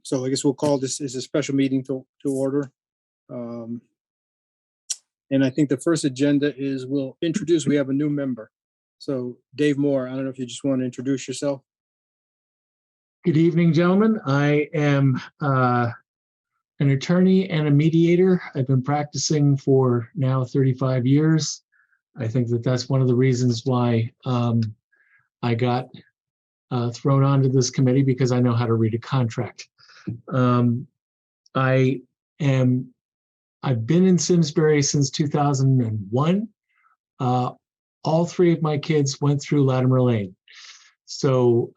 So I guess we'll call this as a special meeting to order. And I think the first agenda is we have a new member. So Dave Moore, I don't know if you just want to introduce yourself. Good evening, gentlemen. I am an attorney and a mediator. I've been practicing for now 35 years. I think that that's one of the reasons why I got thrown onto this committee, because I know how to read a contract. I've been in Simsbury since 2001. All three of my kids went through Latimer Lane. So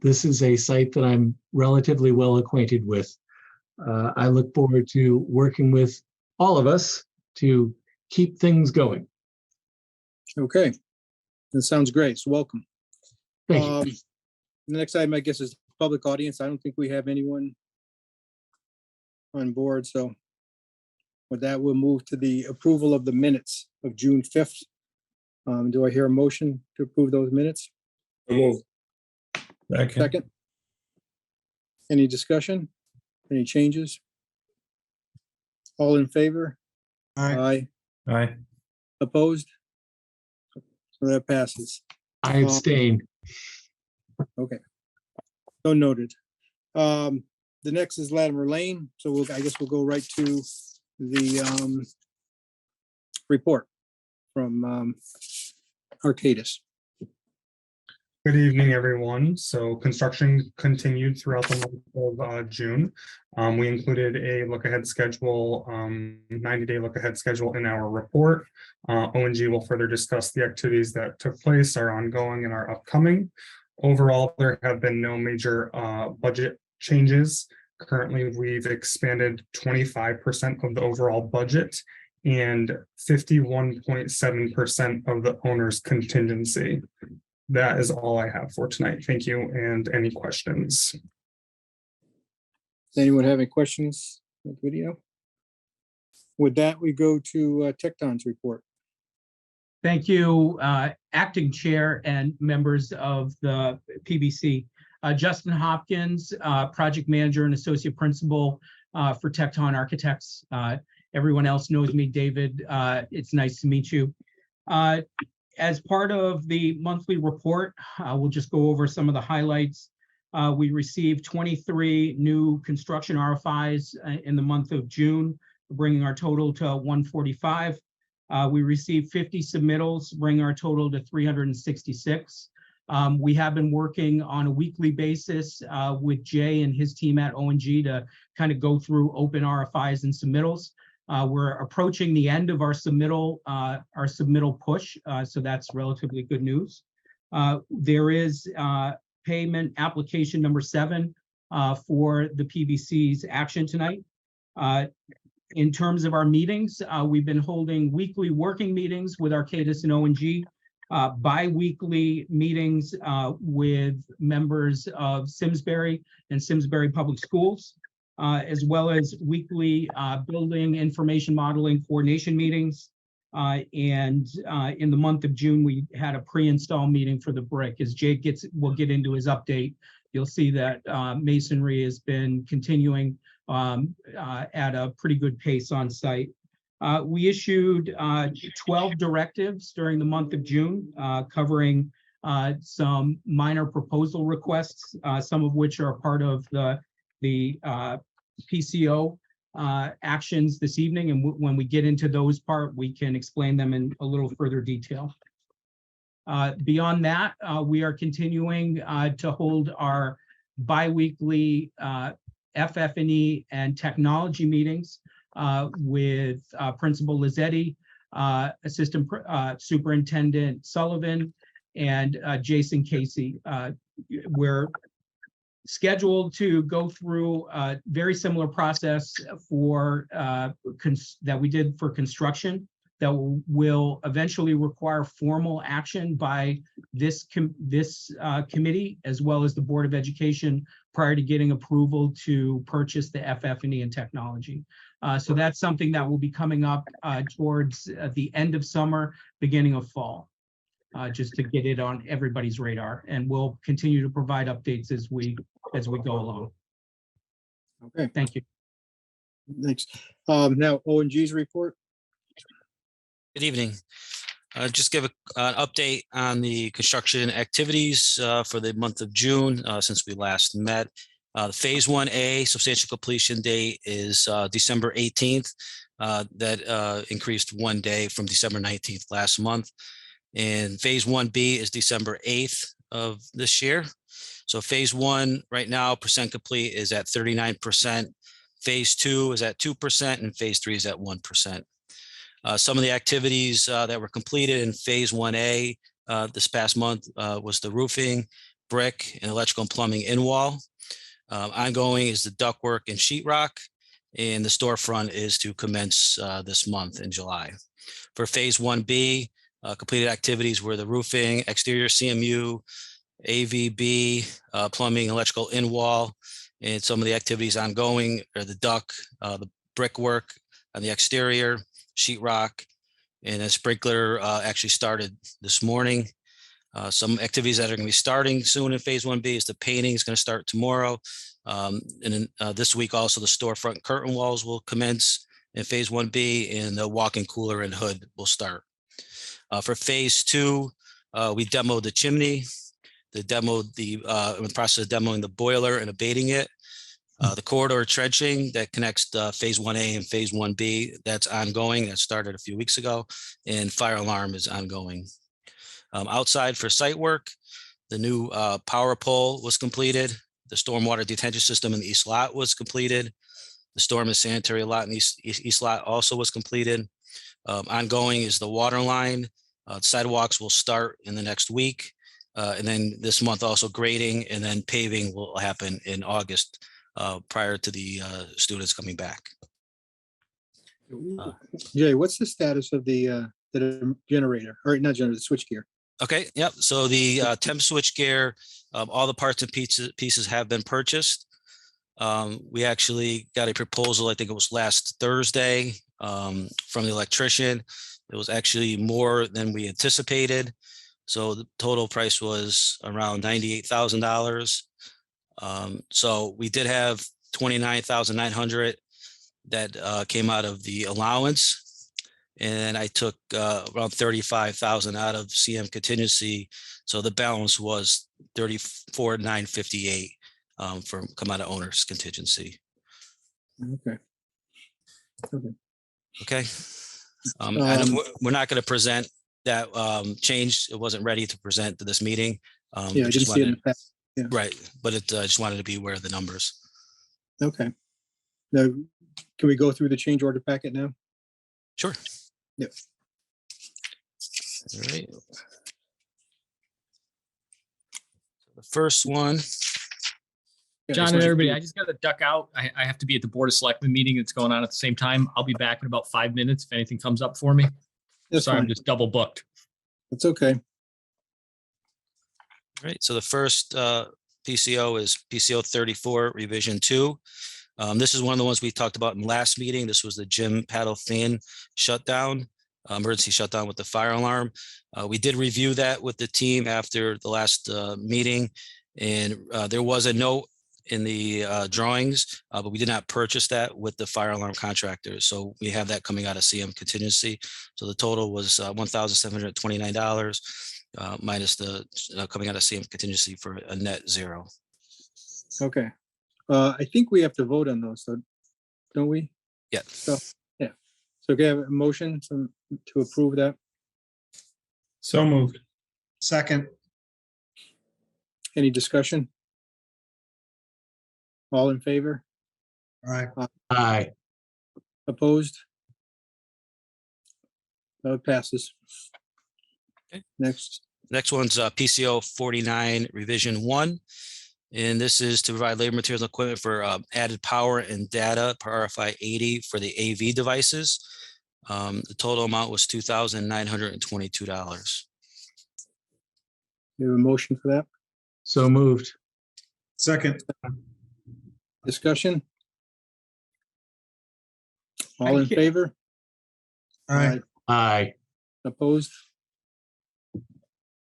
this is a site that I'm relatively well acquainted with. I look forward to working with all of us to keep things going. Okay, that sounds great. So welcome. Thank you. The next item, I guess, is public audience. I don't think we have anyone on board. So with that, we'll move to the approval of the minutes of June 5th. Do I hear a motion to approve those minutes? Second. Any discussion? Any changes? All in favor? Aye. Aye. Opposed? So that passes. I abstain. Okay. So noted. The next is Latimer Lane. So I guess we'll go right to the report from Arcadis. Good evening, everyone. So construction continued throughout the month of June. We included a look-ahead schedule, 90-day look-ahead schedule in our report. O&G will further discuss the activities that took place, are ongoing, and are upcoming. Overall, there have been no major budget changes. Currently, we've expanded 25% of the overall budget and 51.7% of the owner's contingency. That is all I have for tonight. Thank you. And any questions? Does anyone have any questions on the video? With that, we go to Tecton's report. Thank you, Acting Chair and members of the PBC. Justin Hopkins, Project Manager and Associate Principal for Tecton Architects. Everyone else knows me, David. It's nice to meet you. As part of the monthly report, we'll just go over some of the highlights. We received 23 new construction RFIs in the month of June, bringing our total to 145. We received 50 submittals, bringing our total to 366. We have been working on a weekly basis with Jay and his team at O&G to kind of go through open RFIs and submittals. We're approaching the end of our submittal push, so that's relatively good news. There is payment application number 7 for the PBC's action tonight. In terms of our meetings, we've been holding weekly working meetings with Arcadis and O&G, bi-weekly meetings with members of Simsbury and Simsbury Public Schools, as well as weekly building information modeling coordination meetings. And in the month of June, we had a pre-install meeting for the brick. As Jake will get into his update, you'll see that masonry has been continuing at a pretty good pace on site. We issued 12 directives during the month of June, covering some minor proposal requests, some of which are part of the PCO actions this evening. And when we get into those part, we can explain them in a little further detail. Beyond that, we are continuing to hold our bi-weekly FF&E and technology meetings with Principal Lizzetti, Assistant Superintendent Sullivan, and Jason Casey. We're scheduled to go through a very similar process for that we did for construction, that will eventually require formal action by this committee, as well as the Board of Education, prior to getting approval to purchase the FF&E and technology. So that's something that will be coming up towards the end of summer, beginning of fall, just to get it on everybody's radar. And we'll continue to provide updates as we go along. Okay, Thank you. thanks. Now O and G's report. Good evening. Just give an update on the construction activities for the month of June since we last met. The Phase 1A substantial completion date is December 18th. That increased one day from December 19th last month. And Phase 1B is December 8th of this year. So Phase 1 right now, percent complete is at 39%. Phase 2 is at 2%, and Phase 3 is at 1%. Some of the activities that were completed in Phase 1A this past month was the roofing, brick, and electrical and plumbing in wall. Ongoing is the ductwork and sheetrock, and the storefront is to commence this month in July. For Phase 1B, completed activities were the roofing, exterior CMU, AVB, plumbing, electrical in wall, and some of the activities ongoing are the duct, the brickwork on the exterior, sheetrock, and a sprinkler actually started this morning. Some activities that are going to be starting soon in Phase 1B is the painting is going to start tomorrow. And then this week also the storefront curtain walls will commence in Phase 1B, and the walk-in cooler and hood will start. For Phase 2, we demoed the chimney, in the process of demoing the boiler and abating it. The corridor trenching that connects Phase 1A and Phase 1B, that's ongoing. That started a few weeks ago, and fire alarm is ongoing. Outside for site work, the new power pole was completed. The stormwater detention system in the east lot was completed. The storm and sanitary lot in the east lot also was completed. Ongoing is the water line. Sidewalks will start in the next week. And then this month also grading, and then paving will happen in August prior to the students coming back. Jay, what's the status of the generator, or not generator, the switchgear? Okay, yep. So the temp switch gear, all the parts and pieces have been purchased. We actually got a proposal, I think it was last Thursday, from the electrician. It was actually more than we anticipated. So the total price was around $98,000. So we did have $29,900 that came out of the allowance. And I took around $35,000 out of CM contingency. So the balance was $34,958 from come out of owner's contingency. Okay. Okay. And we're not going to present that change. It wasn't ready to present to this meeting. Yeah, I didn't see it in the past. Yeah. Right. But it just wanted to be aware of the numbers. Okay. Now, can we go through the change order packet now? Sure. Yep. All right. The first one. Yeah, John this and one's- everybody, I just got to duck out. I have to be at the Board of Selectmen meeting that's going on at the same time. I'll be back in about 5 minutes if anything comes up for me. That's Sorry, I'm fine. just double booked. It's okay. All right. So the first PCO is PCO 34 revision 2. This is one of the ones we talked about in last meeting. This was the gym paddle fan shutdown, emergency shutdown with the fire alarm. We did review that with the team after the last meeting, and there was a note in the drawings, but we did not purchase that with the fire alarm contractor. So we have that coming out of CM contingency. So the total was $1,729 minus the coming out of CM contingency for a net zero. Okay. I think we have to vote on those, so don't we? Yeah. So, yeah. So can I have a motion to approve that? So moved. Second, Any discussion? All in favor? all right, Aye. Opposed? No, it passes. Okay. Next. Next one's PCO 49 revision 1. And this is to provide labor, materials, and equipment for added power and data per RFI 80 for the AV devices. The total amount was $2,922. You have a motion for that? So moved. second, Discussion? All in Thank you. favor? all right, Aye. Opposed?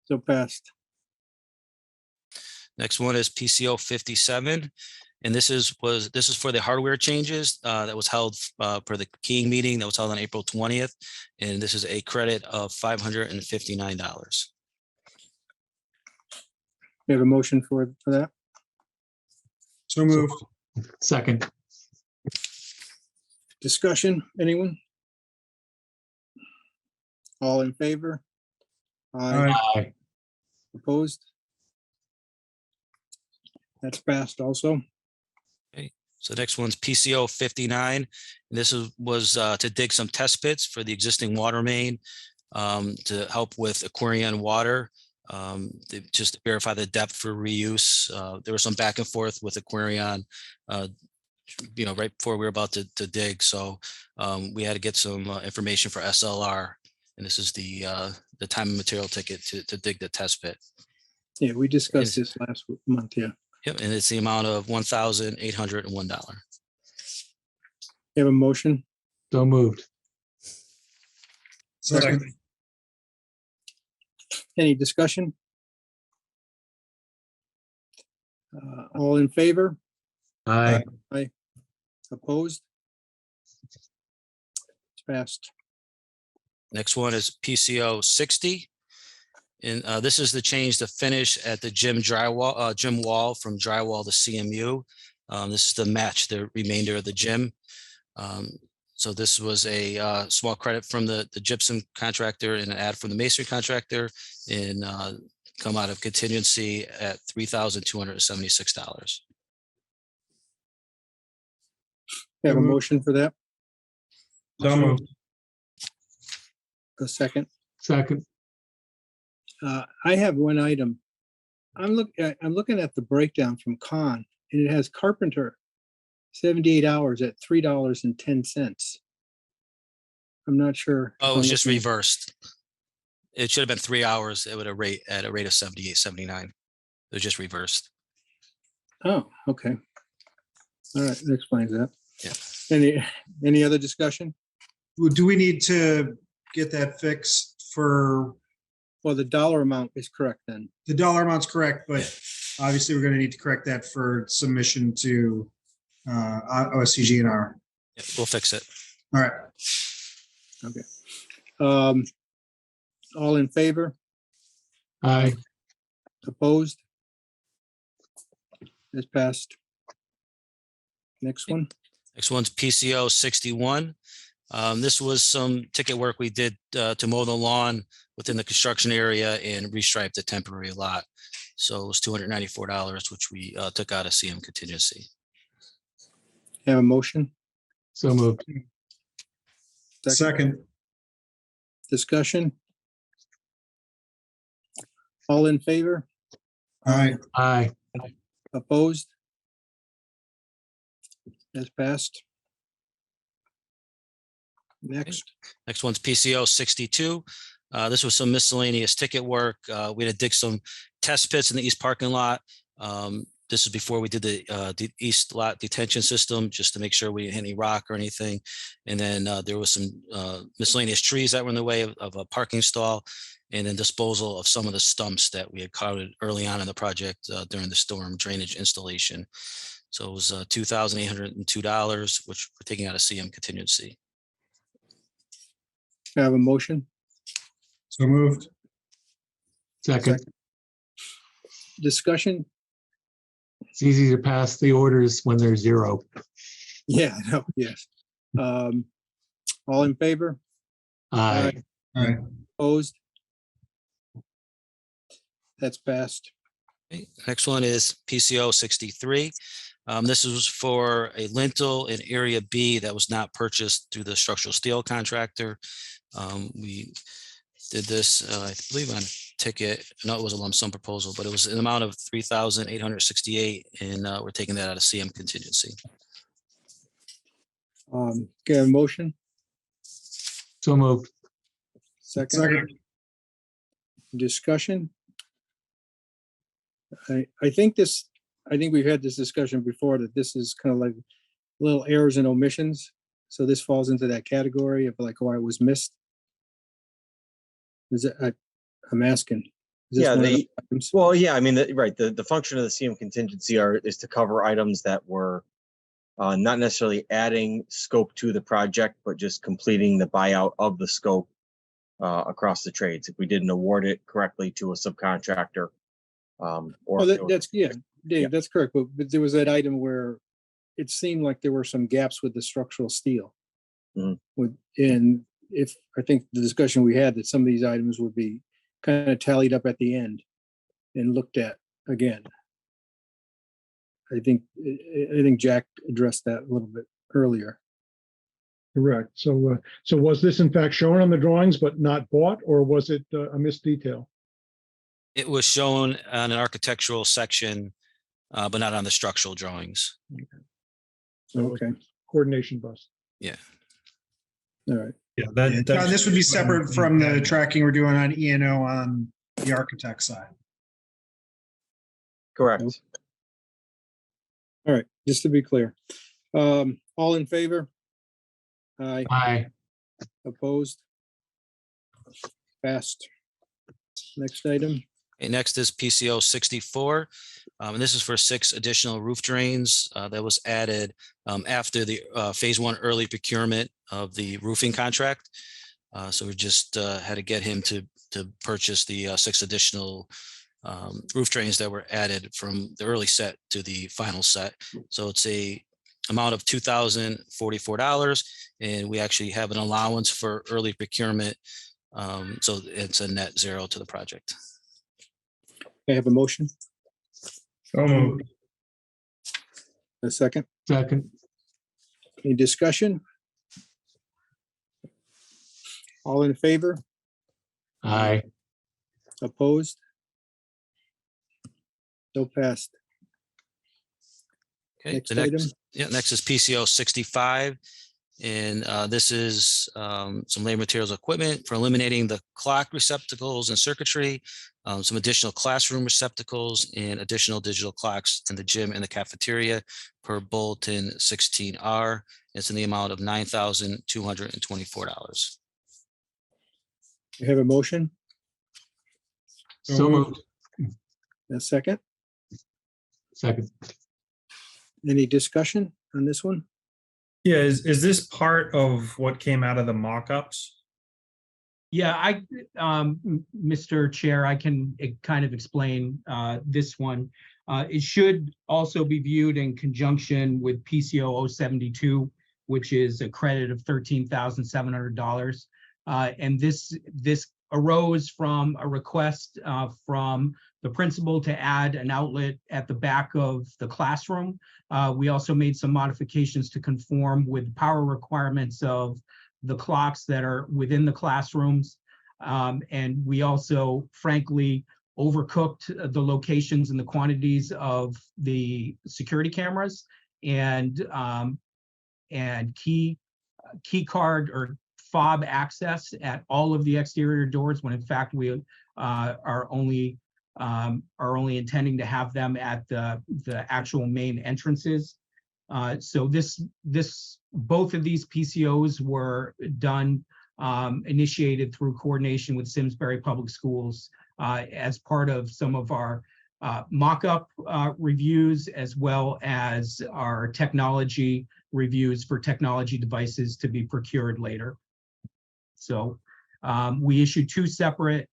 So passed. Next one is PCO 57. And this is for the hardware changes that was held for the keying meeting that was held on April 20th. And this is a credit of $559. We have a motion for that. So moved. Second. Discussion, anyone? All in favor? Aye. Aye. Opposed? That's passed also. So next one's PCO 59. And this was to dig some test pits for the existing water main to help with Aquarian water, just to verify the depth for reuse. There was some back and forth with Aquarian, right before we were about to dig. So we had to get some information for SLR. And this is the time and material ticket to dig the test pit. Yeah, we discussed this last month, yeah. Yep, and it's the amount of $1,801. We have a motion. So moved. Second. Any discussion? All in favor? Aye. Opposed? It's passed. Next one is PCO 60. And this is the change to finish at the gym wall from drywall to CMU. This is to match the remainder of the gym. So this was a small credit from the gypsum contractor and an add from the masonry contractor, and come out of contingency at $3,276. We have a motion for that. So moved. A second. Second. I have one item. I'm looking at the breakdown from Con, and it has carpenter 78 hours at $3.10. I'm not sure. Oh, if it was I'm just looking- reversed. It should have been 3 hours at a rate of 78.79. It was just reversed. Oh, okay. All right, that explains that. Yeah. Any other discussion? Do we need to get that fixed for, Well, the dollar amount is correct then. the dollar amount's correct, but obviously we're gonna need to correct that for submission to OSCG&R. Yeah, we'll fix it. All right. All in favor? Aye. Opposed? It's passed. Next one. Next one's PCO 61. This was some ticket work we did to mow the lawn within the construction area and restripe the temporary lot. So it was $294, which we took out of CM contingency. Have a motion? So moved. Second. Discussion? All in favor? Aye. Aye. Opposed? That's passed. Next. Next one's PCO 62. This was some miscellaneous ticket work. We had to dig some test pits in the east parking lot. This is before we did the east lot detention system, just to make sure we didn't hit any rock or anything. And then there was some miscellaneous trees that were in the way of a parking stall, and then disposal of some of the stumps that we had counted early on in the project during the storm drainage installation. So it was $2,802, which we're taking out of CM contingency. Have a motion? So moved. Second. Discussion? It's easy to pass the orders when there's zero. Yeah, no, yes. All in favor? Aye. Aye. Opposed? That's passed. Okay, next one is PCO 63. This was for a lintel in Area B that was not purchased through the structural steel contractor. We did this, I believe, on ticket. No, it was a lump sum proposal, but it was an amount of $3,868, and we're taking that out of CM contingency. Get a motion? So moved. Second? Second. Discussion? I think we've had this discussion before, that this is kind of like little errors and omissions. So this falls into that category of like why it was missed. Is it, I'm asking, Is this Yeah, one of the, those items? well, yeah, I mean, right, the function of the CM contingency is to cover items that were not necessarily adding scope to the project, but just completing the buyout of the scope across the trades. If we didn't award it correctly to a subcontractor. Or Oh, if there was- that's, yeah, Dave, Yeah. that's correct. But there was that item where it seemed like there were some gaps with the structural steel. Mhm. And if, I think the discussion we had, that some of these items would be kind of tallied up at the end and looked at again. I think Jack addressed that a little bit earlier. Correct. So was this in fact shown on the drawings but not bought, or was it a missed detail? It was shown on an architectural section, but not on the structural drawings. So it was Okay, coordination bust. Yeah. all right. Yeah, John, this would be separate from the tracking we're doing on E&O on the architect side. Correct. All right, just to be clear. All in favor? Aye. Aye. Opposed? Passed. Next item. Okay, next is PCO 64. And this is for 6 additional roof drains that was added after the phase 1 early procurement of the roofing contract. So we just had to get him to purchase the 6 additional roof drains that were added from the early set to the final set. So it's a amount of $2,044, and we actually have an allowance for early procurement. So it's a net zero to the project. I have a motion, So moved. a second. Second. Any discussion? All in favor? Aye. Opposed? So passed. Okay, Next the item. next is PCO 65. And this is some labor materials equipment for eliminating the clock receptacles and circuitry, some additional classroom receptacles, and additional digital clocks in the gym and the cafeteria per Bulletin 16R. It's in the amount of $9,224. You have a motion, So moved. a second. Second. Any discussion on this one? Yeah, is this part of what came out of the mock-ups? Yeah, Mr. Chair, I can kind of explain this one. It should also be viewed in conjunction with PCO 072, which is a credit of $13,700. And this arose from a request from the principal to add an outlet at the back of the classroom. We also made some modifications to conform with power requirements of the clocks that are within the classrooms. And we also, frankly, overcooked the locations and the quantities of the security cameras and key card or fob access at all of the exterior doors, when in fact we are only intending to have them at the actual main entrances. So both of these PCOs were done, initiated through coordination with Simsbury Public Schools as part of some of our mock-up reviews, as well as our technology reviews for technology devices to be procured later. So we issued 2 separate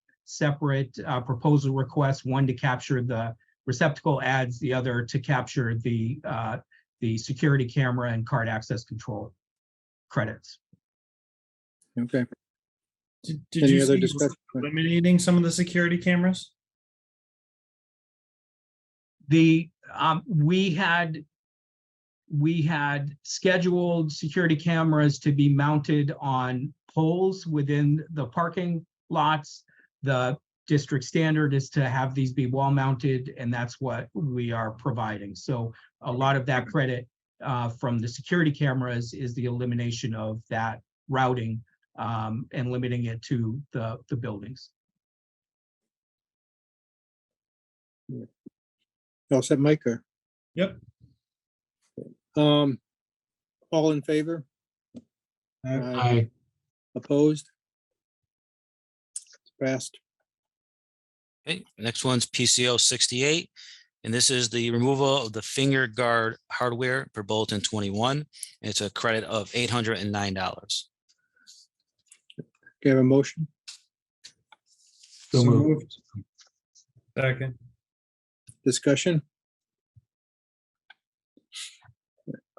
proposal requests, one to capture the receptacle ads, the other to capture the security camera and card access control credits. Okay. Did Any you other see discussion? eliminating some of the security cameras? We had scheduled security cameras to be mounted on poles within the parking lots. The district standard is to have these be wall mounted, and that's what we are providing. So a lot of that credit from the security cameras is the elimination of that routing and limiting it to the buildings. All set, Mike? Or, Yep. all in favor? Aye. Opposed? Passed. Okay, next one's PCO 68. And this is the removal of the finger guard hardware for bulletin 21. It's a credit of $809. Do you have a motion? So So moved. moved. Second. Discussion?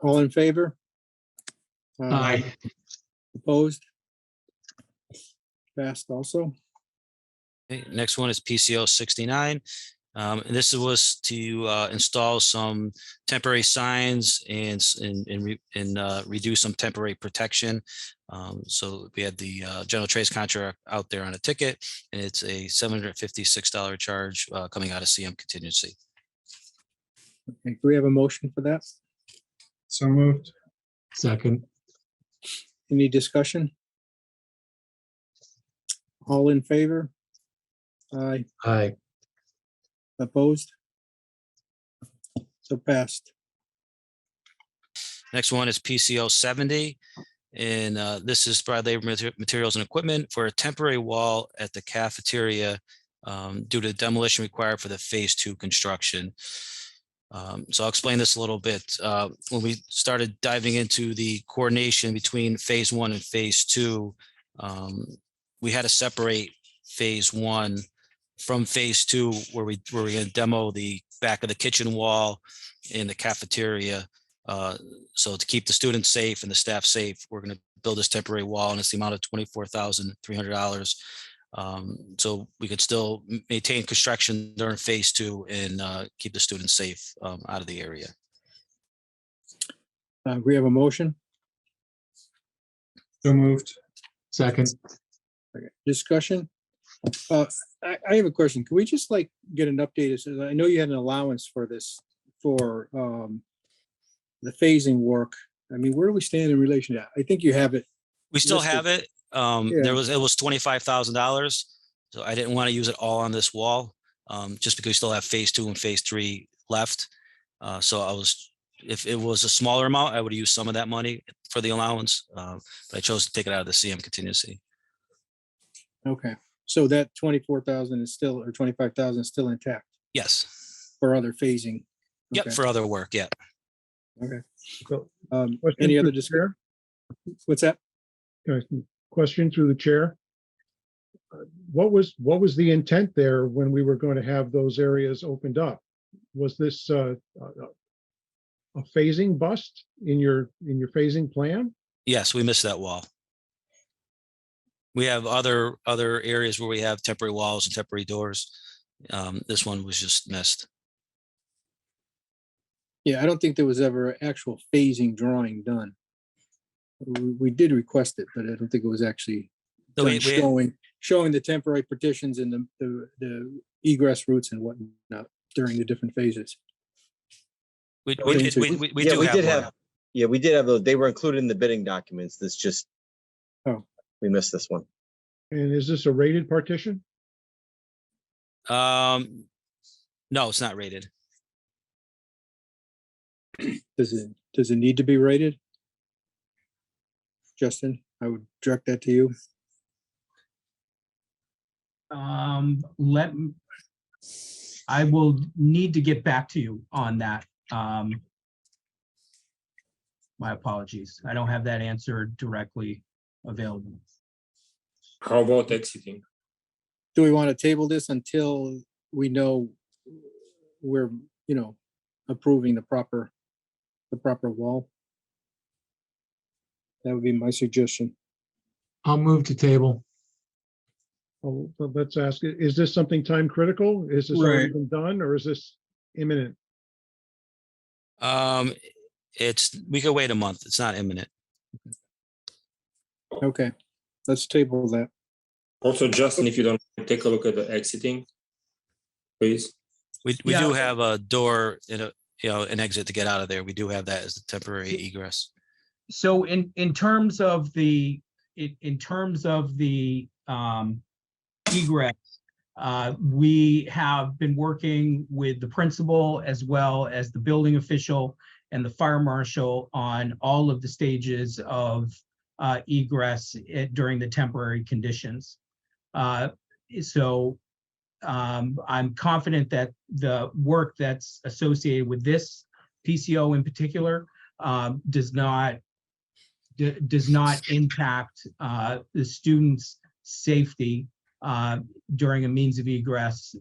All in favor? Aye. Opposed? Passed also. Okay, next one is PCO 69. And this was to install some temporary signs and reduce some temporary protection. So we had the general trades contract out there on a ticket, and it's a $756 charge coming out of CM contingency. Okay, do we have a motion for that? So moved. Second. Any discussion? All in favor? Aye. Aye. Opposed? So passed. Next one is PCO 70. And this is for labor, materials and equipment for a temporary wall at the cafeteria due to demolition required for the phase 2 construction. So I'll explain this a little bit. When we started diving into the coordination between phase 1 and phase 2, we had to separate phase 1 from phase 2, where we're going to demo the back of the kitchen wall in the cafeteria. So to keep the students safe and the staff safe, we're going to build this temporary wall, and it's the amount of $24,300. So we could still maintain construction during phase 2 and keep the students safe out of the area. We have a motion. So moved. Second. Okay, discussion. I have a question. Can we just like get an update? I know you had an allowance for this, for the phasing work. I mean, where do we stand in relation to that? I think you have it. We still listed. have it. It was $25,000. So I didn't want to use it all on this wall, just because we still have phase 2 and phase 3 left. So if it was a smaller amount, I would have used some of that money for the allowance, but I chose to take it out of the CM contingency. Okay, so that 24,000 is still, or 25,000 is still intact Yes. for other phasing. Yep. Okay. For other work. Yeah. Okay. So, Any question other through the discussion? chair? What's that? Question through the chair. What was the intent there when we were going to have those areas opened up? Was this a phasing bust in your phasing plan? Yes, we missed that wall. We have other areas where we have temporary walls and temporary doors. This one was just missed. Yeah, I don't think there was ever an actual phasing drawing done. We did request it, but I don't think it was actually So done showing the temporary partitions and the egress routes and whatnot during the different phases. we We did have. We did have those. They were included in the bidding documents. This just, we missed this one. And is this a rated partition? No, it's not rated. Does it need to be rated? Justin, I would direct that to you. I will need to get back to you on that. My apologies. I don't have that answer directly available. How about exiting? Do we want to table this until we know we're, approving the proper wall? That would be my suggestion. I'll move to table. Oh, but let's ask, is this something time critical? Is this already Right. been done, or is this imminent? We could wait a month. It's not imminent. Okay, let's table that. Also, Justin, if you don't take a look at the exiting, please. We Yeah. do have a door and an exit to get out of there. We do have that as a temporary egress. So in terms of the egress, we have been working with the principal as well as the building official and the fire marshal on all of the stages of egress during the temporary conditions. So I'm confident that the work that's associated with this PCO in particular does not impact the students' safety during a means of egress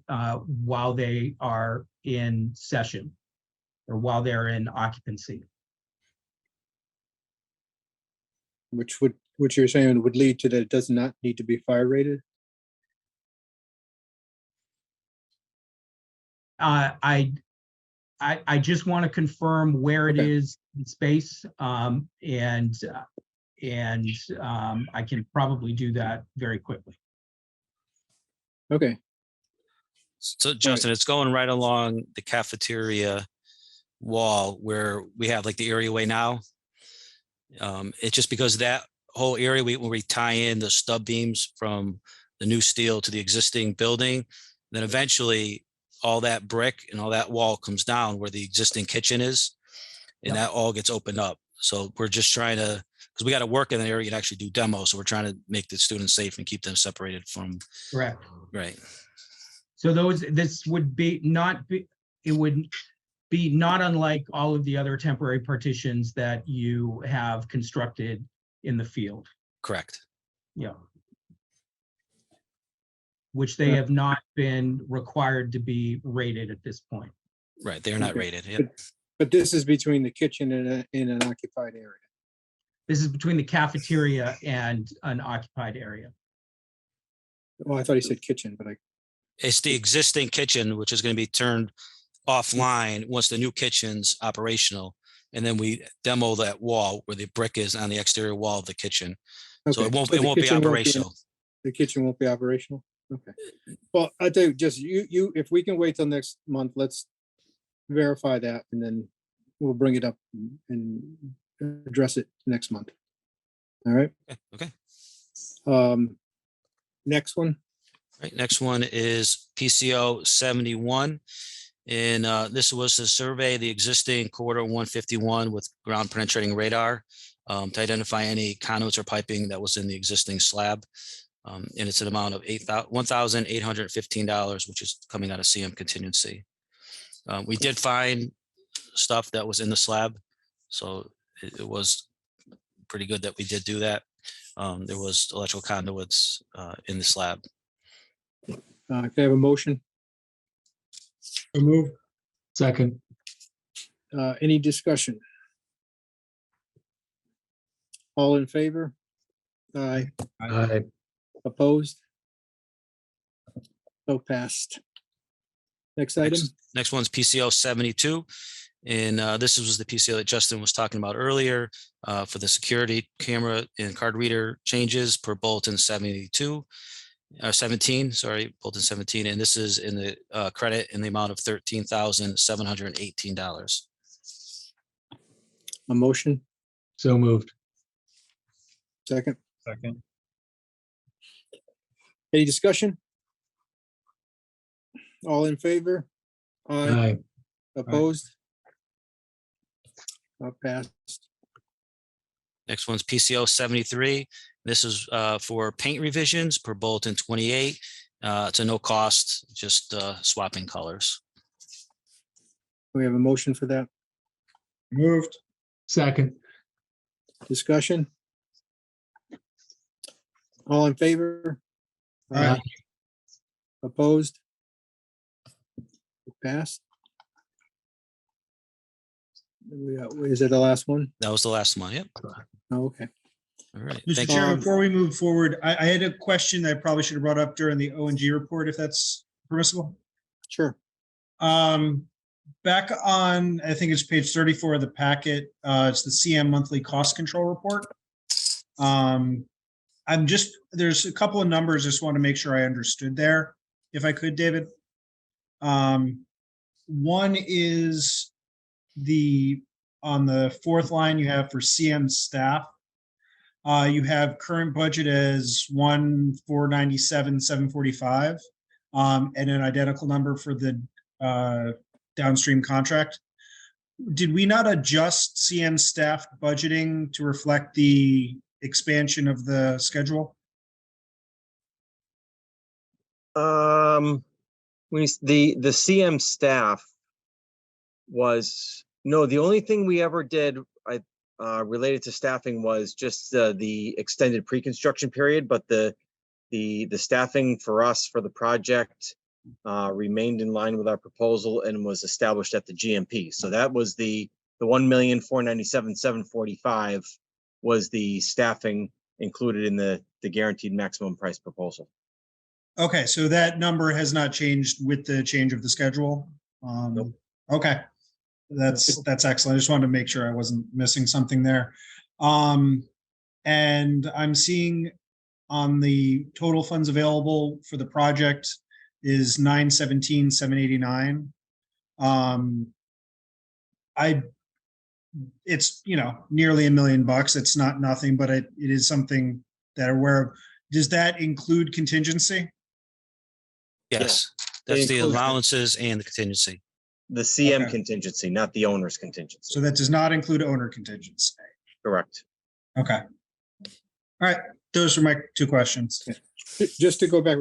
while they are in session or while they're in occupancy. Which you're saying would lead to that it does not need to be fire rated? I just want to confirm where it Okay. is in space, and I can probably do that very quickly. Okay, So Justin, it's going right along the cafeteria wall where we have like the areaway now. It's just because that whole area, when we tie in the stub beams from the new steel to the existing building, then eventually all that brick and all that wall comes down where the existing kitchen is, and that all gets opened up. So we're just trying to, because we got to work in the area and actually do demos. So we're trying to make the students safe and keep them separated from. Correct. Right. So this would be it would be not unlike all of the other temporary partitions that you have constructed in the field. Correct. Yeah. Which they have not been required to be rated at this point. Right. They're not Okay. rated. Yep. but this is between the kitchen and in an occupied area. This is between the cafeteria and an occupied area. Well, I thought he said kitchen, but It's the existing kitchen, which is going to be turned offline once the new kitchen's operational. And then we demo that wall where the brick is on the exterior wall of the kitchen. So okay. it won't the be kitchen operational. The kitchen won't be operational? Okay. Well, I think just you, if we can wait till next month, let's verify that and then we'll bring it up and address it next month. All right. Okay. Next one. Right. Next one is PCO 71. And this was to survey the existing corridor 151 with ground penetrating radar to identify any conduits or piping that was in the existing slab. And it's an amount of $1,815, which is coming out of CM contingency. We did find stuff that was in the slab, so it was pretty good that we did do that. There was electrical conduits in the slab. Can I have a motion? Move. Second. Any discussion? All in favor? Aye. Aye. Opposed? So passed. Next item. Next one's PCO 72. And this was the PCO that Justin was talking about earlier for the security camera and card reader changes per bulletin 17, bulletin 17. And this is in the credit in the amount of $13,718. A motion, So moved. second. Second. Any discussion? All in favor? Aye. Aye. Opposed? Passed. Next one's PCO 73. This is for paint revisions per bulletin 28. It's a no cost, just swapping colors. We have a motion for that. Moved. Second. Discussion? All in favor? Aye. Opposed? Passed. Is it the last one? That was the last one. Yep. Oh, okay. All right. Mr. Thank Chair, you. before we move forward, I had a question that I probably should have brought up during the O&G report, if that's permissible. Sure. Back on, I think it's page 34 of the packet, it's the CM monthly cost control report. There's a couple of numbers, just want to make sure I understood there, if I could, David. One is on the fourth line you have for CM staff. You have current budget as 1,497,745, and an identical number for the downstream contract. Did we not adjust CM staff budgeting to reflect the expansion of the schedule? The CM staff was, no, the only thing we ever did related to staffing was just the extended pre-construction period, but the staffing for us for the project remained in line with our proposal and was established at the GMP. So that was the 1,497,745 was the staffing included in the guaranteed maximum price proposal. Okay, so that number has not changed with the change of the schedule? Nope. Okay, that's excellent. I just wanted to make sure I wasn't missing something there. And I'm seeing on the total funds available for the project is 917,789. It's, nearly $1 million. It's not nothing, but it is something that I'm aware of. Does that include contingency? Yes, that's the includes- allowances and the contingency. The CM Okay. contingency, not the owner's contingency. So that does not include owner contingency. Correct. Okay. All right. Those are my two questions. Just to go back,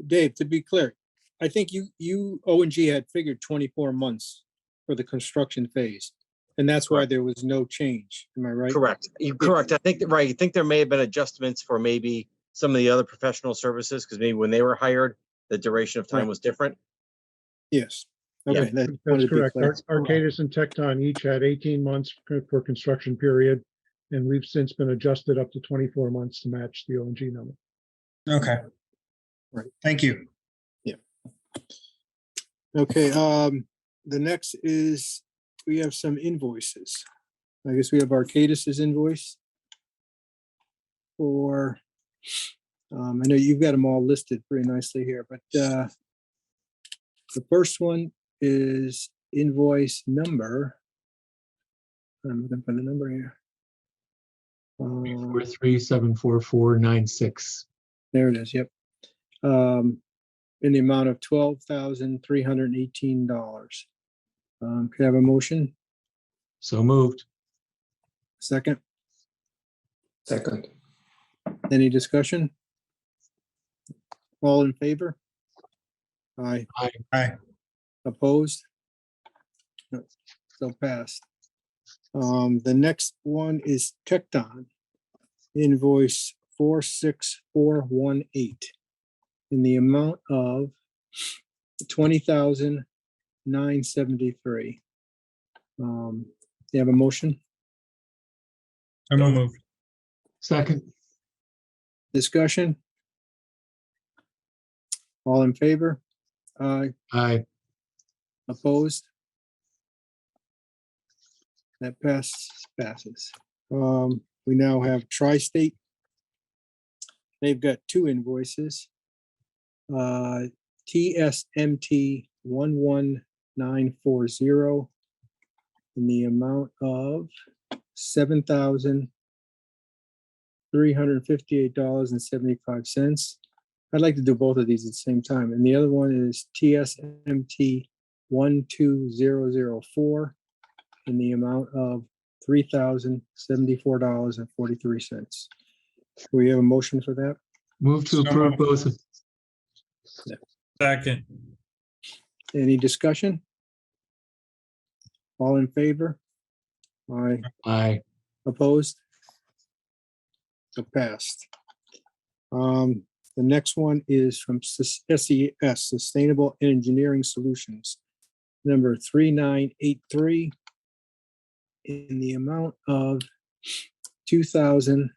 Dave, to be clear, I think you O&G had figured 24 months for the construction phase. And that's why there was no change. Am I right? Correct. You're correct. I think right. I think there may have been adjustments for maybe some of the other professional services because maybe when they were hired, the duration of time was different. Yes. Yeah. Okay. That That's wanted to be correct. clear. Arcadis and Tecton each had 18 months for construction period, and we've since been adjusted up to 24 months to match the O&G number. Okay. Right. Thank you. Okay, the next is, we have some invoices. I guess we have Arcadis's invoice for, I know you've got them all listed pretty nicely here, but the first one is invoice number. I'm looking for the number here. 3474496. There it is, yep. In the amount of $12,318. Could I have a motion? So moved. Second, Second. any discussion? All in favor? Aye. Aye. Opposed? No, so passed. The next one is Tecton. Invoice 46418 in the amount of $20,973. You have a motion? So moved. Second. Discussion? All in favor? Aye. Aye. Opposed? That passes. We now have Tri-State. They've got two invoices. TSMT 11940 in the amount of $7,358.75. I'd like to do both of these at the same time. And the other one is TSMT 12004 in the amount of $3,074.43. Do we have a motion for that? Move to So approve moved. both. Second. Any discussion? All in favor? Aye. Aye. Opposed? So passed. The next one is from SES, Sustainable Engineering Solutions, number 3983, in the amount of $2,500.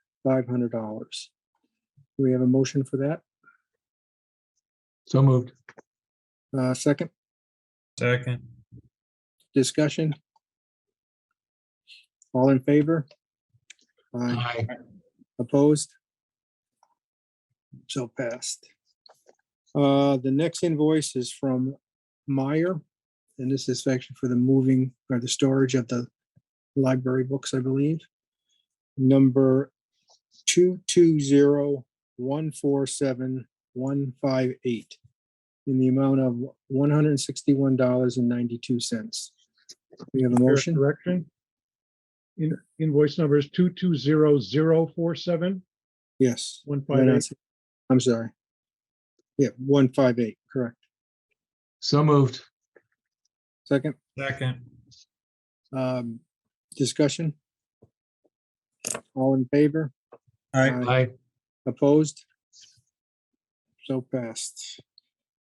Do we have a motion for that? So moved. Second, Second. discussion? All in favor? Aye. Aye. Opposed? So passed. The next invoice is from Meyer, and this is actually for the moving or the storage of the library books, I believe. Number 220147158 in the amount of $161.92. We have a motion? Correction. Invoice number is 220047. Yes. 158. I'm sorry. Yeah, 158, correct. So moved. Second, Second. discussion? All in favor? Aye. Aye. Opposed? So passed.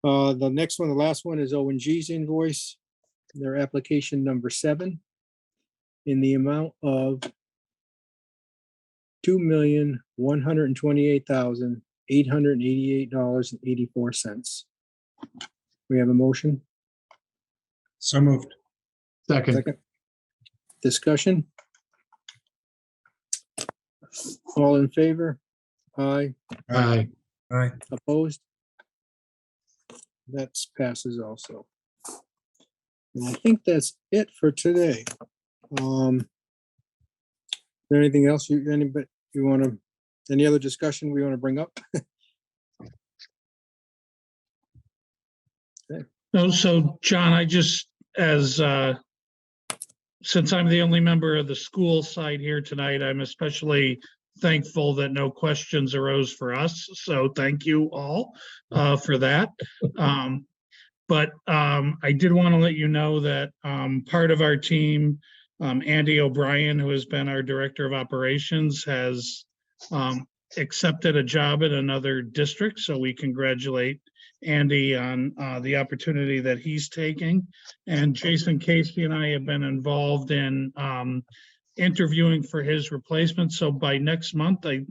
The next one, the last one is O&G's invoice, their application number 7 in the amount of $2,128,888.84. We have a motion? So moved. Second. Second. Discussion? All in favor? Aye. Aye. Aye. Opposed? That passes also. And I think that's it for today. Is there anything else anybody you want to, any other discussion we want to bring up? No, so John, I just, since I'm the only member of the school side here tonight, I'm especially thankful that no questions arose for us. So thank you all for that. But I did want to let you know that part of our team, Andy O'Brien, who has been our Director of Operations, has accepted a job at another district. So we congratulate Andy on the opportunity that he's taking. And Jason Casey and I have been involved in interviewing for his replacement. So by next month, I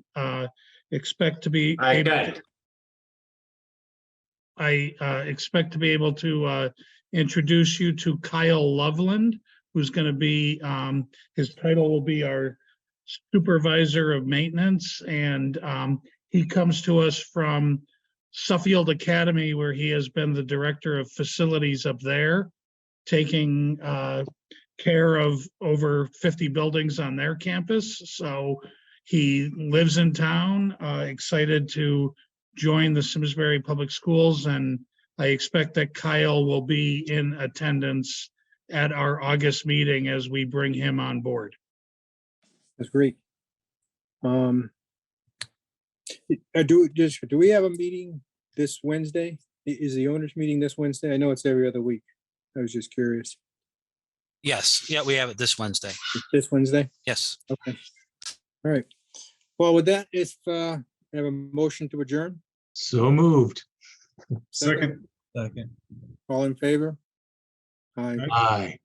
expect to be expect to be able to introduce you to Kyle Loveland, who's going to be, his title will be our Supervisor of Maintenance. And he comes to us from Suffield Academy, where he has been the Director of Facilities up there, taking care of over 50 buildings on their campus. So he lives in town, excited to join the Simsbury Public Schools, and I expect that Kyle will be in attendance at our August meeting as we bring him on board. That's great. Do we have a meeting this Wednesday? Is the owners meeting this Wednesday? I know it's every other week. I was just curious. Yes, yeah, we have it this Wednesday. This Wednesday? Yes. Okay. All right. Well, with that, if I have a motion to adjourn, So moved. Second. all in favor? Aye. Aye.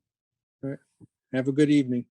Have a good evening.